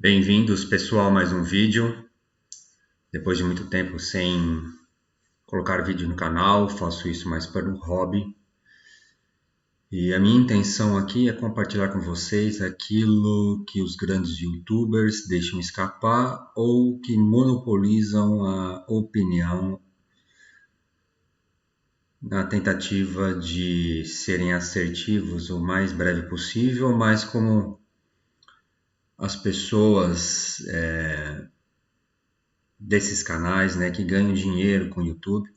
Bem-vindos, pessoal, a mais um vídeo. Depois de muito tempo sem colocar vídeo no canal, faço isso mais para um hobby. E a minha intenção aqui é compartilhar com vocês aquilo que os grandes YouTubers deixam escapar ou que monopolizam a opinião na tentativa de serem assertivos o mais breve possível, mas como as pessoas desses canais, né, que ganham dinheiro com o YouTube,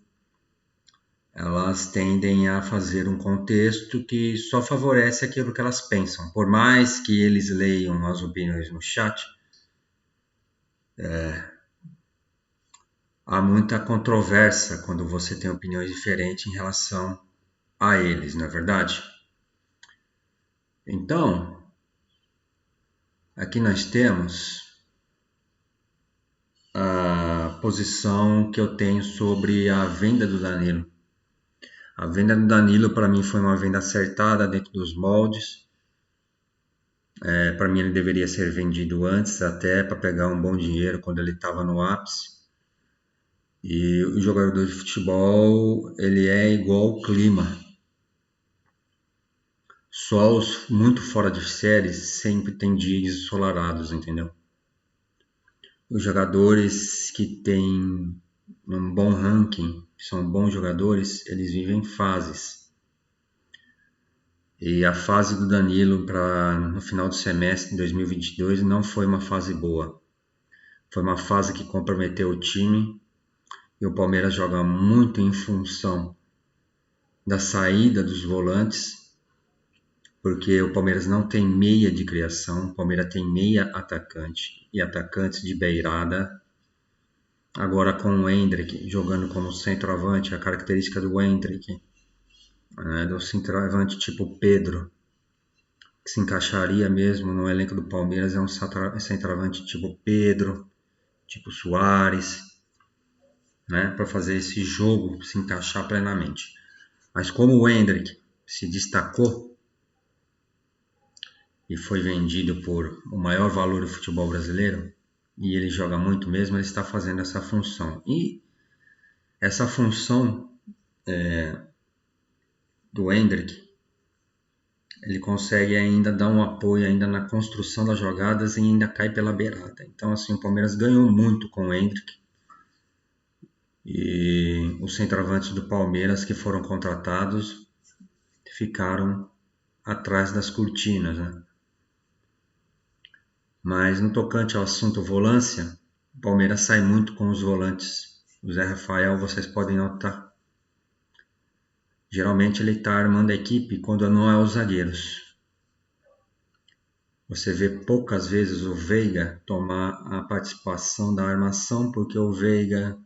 elas tendem a fazer um contexto que só favorece aquilo que elas pensam. Por mais que eles leiam as opiniões no chat, há muita controvérsia quando você tem opiniões diferentes em relação a eles, não é verdade? Então, aqui nós temos a posição que eu tenho sobre a venda do Danilo. A venda do Danilo para mim foi uma venda acertada dentro dos moldes. Para mim ele deveria ser vendido antes, até para pegar um bom dinheiro quando ele estava no ápice. E o jogador de futebol, ele é igual o clima. Sols muito fora de série sempre tem dias ensolarados, entendeu? Os jogadores que têm um bom ranking, que são bons jogadores, eles vivem fases. E a fase do Danilo no final do semestre de 2022 não foi uma fase boa. Foi uma fase que comprometeu o time e o Palmeiras joga muito em função da saída dos volantes, porque o Palmeiras não tem meia de criação, o Palmeiras tem meia atacante e atacantes de beirada. Agora com o Hendrick jogando como centroavante, a característica do Hendrick, do centroavante tipo Pedro, que se encaixaria mesmo no elenco do Palmeiras, é um centroavante tipo Pedro, tipo Soares, né, para fazer esse jogo se encaixar plenamente. Mas como o Hendrick se destacou e foi vendido por o maior valor do futebol brasileiro, e ele joga muito mesmo, ele está fazendo essa função. E essa função do Hendrick, ele consegue ainda dar um apoio ainda na construção das jogadas e ainda cai pela beirada. Então, assim, o Palmeiras ganhou muito com o Hendrick. E os centroavantes do Palmeiras que foram contratados ficaram atrás das cortinas, né? Mas no tocante ao assunto volância, o Palmeiras sai muito com os volantes. O Zé Rafael, vocês podem notar. Geralmente ele está armando a equipe quando não é os zagueiros. Você vê poucas vezes o Veiga tomar a participação da armação, porque o Veiga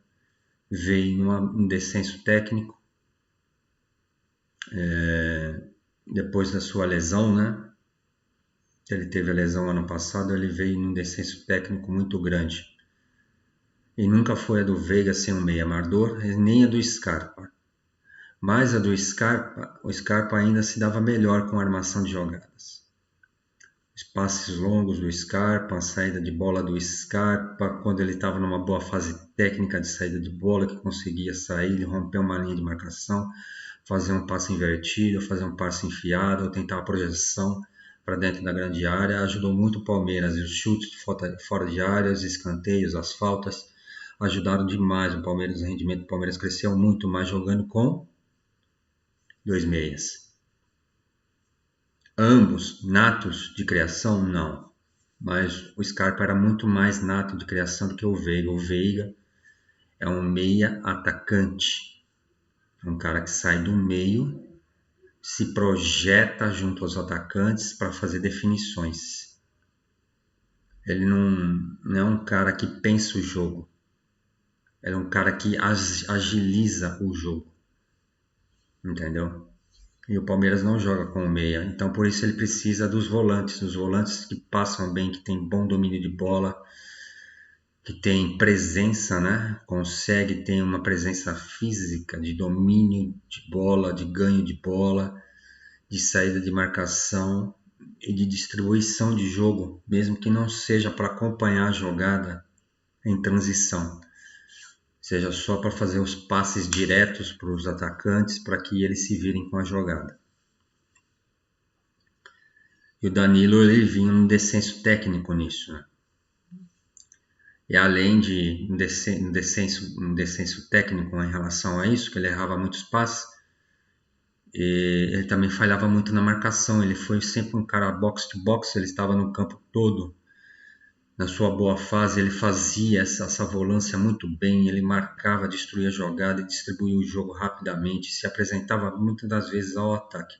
veio num descenso técnico depois da sua lesão, né? Ele teve a lesão ano passado, ele veio num descenso técnico muito grande. E nunca foi a do Veiga sem um meia Mardor, nem a do Scarpa. Mas a do Scarpa, o Scarpa ainda se dava melhor com a armação de jogadas. Os passes longos do Scarpa, a saída de bola do Scarpa, quando ele estava numa boa fase técnica de saída de bola, que conseguia sair, ele romper uma linha de marcação, fazer um passe invertido, fazer um passe enfiado, ou tentar a projeção para dentro da grande área, ajudou muito o Palmeiras. E os chutes fora de área, os escanteios, as faltas, ajudaram demais o Palmeiras. O rendimento do Palmeiras cresceu muito mais jogando com dois meias. Ambos natos de criação, não. Mas o Scarpa era muito mais nato de criação do que o Veiga. O Veiga é um meia atacante. É um cara que sai do meio, se projeta junto aos atacantes para fazer definições. Ele não é um cara que pensa o jogo. Ele é um cara que agiliza o jogo. Entendeu? E o Palmeiras não joga com o meia. Então por isso ele precisa dos volantes. Os volantes que passam bem, que tem bom domínio de bola, que tem presença, né? Consegue ter uma presença física de domínio de bola, de ganho de bola, de saída de marcação. e de distribuição de jogo, mesmo que não seja para acompanhar a jogada em transição, seja só para fazer os passes diretos para os atacantes para que eles se virem com a jogada. E o Danilo ele vinha um descenso técnico nisso, né? E além de um descenso técnico em relação a isso, que ele errava muitos passes, ele também falhava muito na marcação. Ele foi sempre um cara box to box, ele estava no campo todo. Na sua boa fase, ele fazia essa volância muito bem, ele marcava, destruía a jogada e distribuía o jogo rapidamente, se apresentava muitas das vezes ao ataque.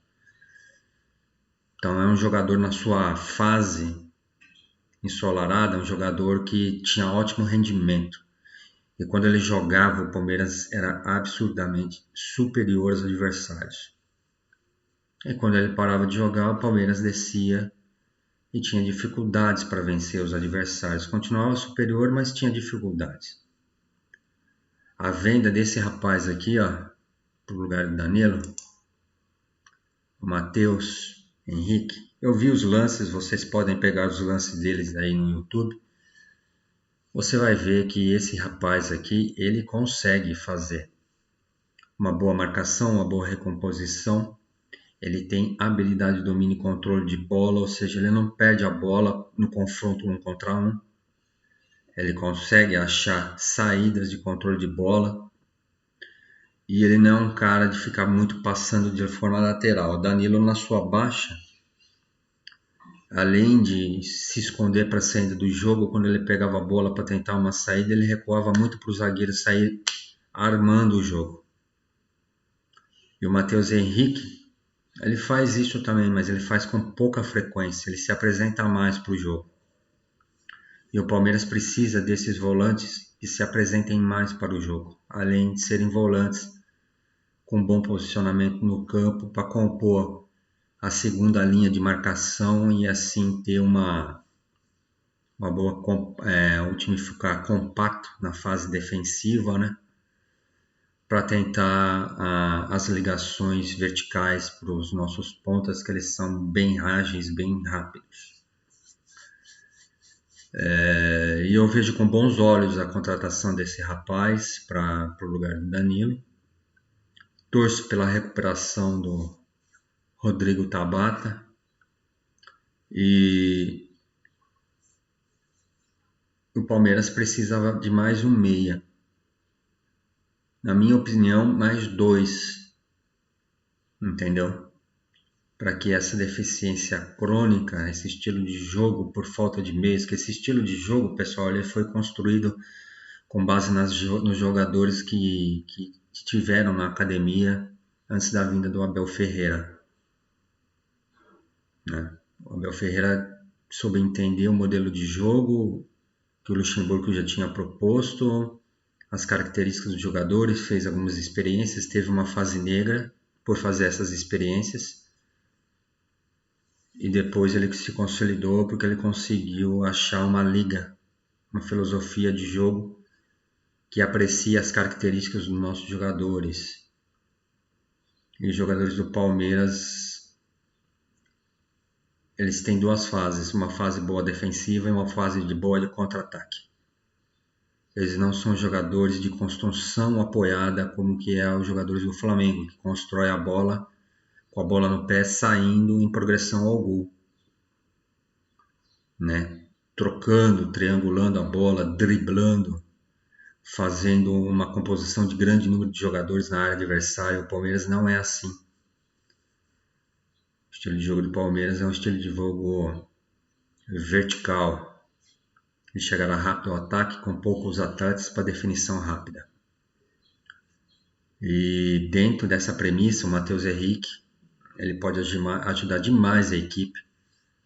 Então é um jogador na sua fase ensolarada, um jogador que tinha ótimo rendimento. E quando ele jogava, o Palmeiras era absurdamente superior aos adversários. E quando ele parava de jogar, o Palmeiras descia e tinha dificuldades para vencer os adversários. Continuava superior, mas tinha dificuldades. A venda desse rapaz aqui, ó, pro lugar do Danilo, o Matheus Henrique. Eu vi os lances, vocês podem pegar os lances deles aí no YouTube. Você vai ver que esse rapaz aqui, ele consegue fazer uma boa marcação, uma boa recomposição. Ele tem habilidade de domínio e controle de bola, ou seja, ele não perde a bola no confronto 1 contra 1. Ele consegue achar saídas de controle de bola. E ele não é um cara de ficar muito passando de forma lateral. O Danilo, na sua baixa, além de se esconder para a saída do jogo, quando ele pegava a bola para tentar uma saída, ele recuava muito para o zagueiro sair armando o jogo. E o Matheus Henrique, ele faz isso também, mas ele faz com pouca frequência, ele se apresenta mais para o jogo. E o Palmeiras precisa desses volantes que se apresentem mais para o jogo, além de serem volantes com bom posicionamento no campo para compor a segunda linha de marcação e assim ter uma boa, o time ficar compacto na fase defensiva, né? Para tentar as ligações verticais para os nossos pontas, que eles são bem ágeis, bem rápidos. E eu vejo com bons olhos a contratação desse rapaz para o lugar do Danilo. Torço pela recuperação do Rodrigo Tabata e o Palmeiras precisava de mais um meia. Na minha opinião, mais 2, entendeu? Para que essa deficiência crônica, esse estilo de jogo por falta de meios, que esse estilo de jogo, pessoal, ele foi construído com base nos jogadores que tiveram na academia antes da vinda do Abel Ferreira, né? O Abel Ferreira soube entender o modelo de jogo que o Luxemburgo já tinha proposto, as características dos jogadores, fez algumas experiências, teve uma fase negra por fazer essas experiências e depois ele se consolidou porque ele conseguiu achar uma liga, uma filosofia de jogo que aprecia as características dos nossos jogadores. E os jogadores do Palmeiras, eles têm 2 fases, uma fase boa defensiva e uma fase de boa de contra-ataque. Eles não são jogadores de construção apoiada como que é os jogadores do Flamengo, que constrói a bola com a bola no pé saindo em progressão ao gol, né? Trocando, triangulando a bola, driblando, fazendo uma composição de grande número de jogadores na área adversária. O Palmeiras não é assim. O estilo de jogo do Palmeiras é um estilo de jogo vertical, de chegar rápido ao ataque com poucos ataques para definição rápida. E dentro dessa premissa, o Matheus Henrique ele pode ajudar demais a equipe,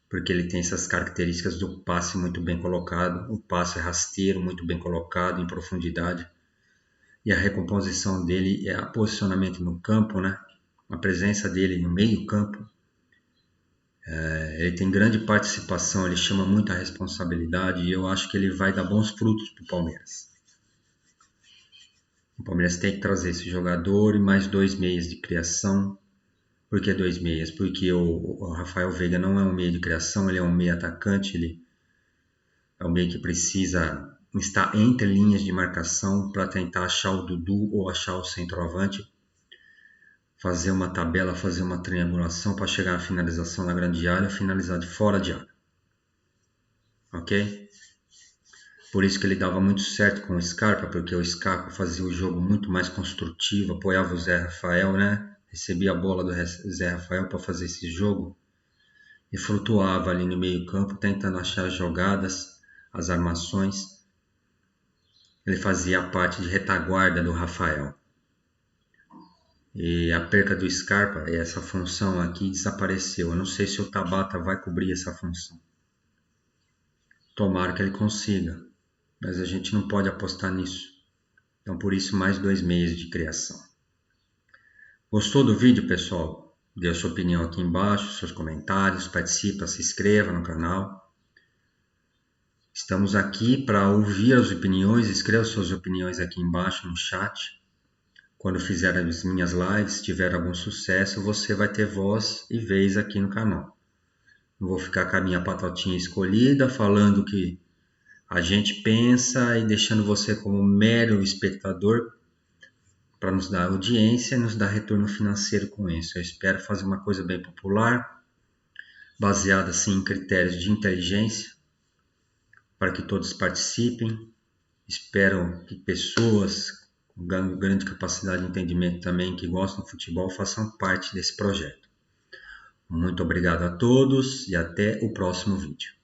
porque ele tem essas características do passe muito bem colocado, o passe rasteiro muito bem colocado, em profundidade, e a recomposição dele é o posicionamento no campo, né? A presença dele no meio campo. Ele tem grande participação, ele chama muita responsabilidade e eu acho que ele vai dar bons frutos para o Palmeiras. O Palmeiras tem que trazer esse jogador e mais 2 meias de criação Por que dois meias? Porque o Rafael Veiga não é um meia de criação, ele é um meia atacante, ele é um meia que precisa estar entre linhas de marcação para tentar achar o Dudu ou achar o centroavante, fazer uma tabela, fazer uma triangulação para chegar à finalização na grande área, finalizar de fora de área. Ok? Por isso que ele dava muito certo com o Scarpa, porque o Scarpa fazia o jogo muito mais construtivo, apoiava o Zé Rafael, né? Recebia a bola do Zé Rafael para fazer esse jogo e flutuava ali no meio campo, tentando achar as jogadas, as armações. Ele fazia a parte de retaguarda do Rafael. E a perca do Scarpa, essa função aqui desapareceu. Eu não sei se o Tabata vai cobrir essa função. Tomara que ele consiga, mas a gente não pode apostar nisso. Então, por isso, mais 2 meses de criação. Gostou do vídeo, pessoal? Dê a sua opinião aqui embaixo, seus comentários, participa, se inscreva no canal. Estamos aqui para ouvir as opiniões, escreva suas opiniões aqui embaixo no chat. Quando fizer as minhas lives, se tiver algum sucesso, você vai ter voz e vez aqui no canal. Não vou ficar com a minha patotinha escolhida, falando o que a gente pensa e deixando você como mero espectador para nos dar audiência e nos dar retorno financeiro com isso. Eu espero fazer uma coisa bem popular, baseada assim, em critérios de inteligência, para que todos participem. Espero que pessoas com grande capacidade de entendimento também, que gostam de futebol, façam parte desse projeto. Muito obrigado a todos e até o próximo vídeo.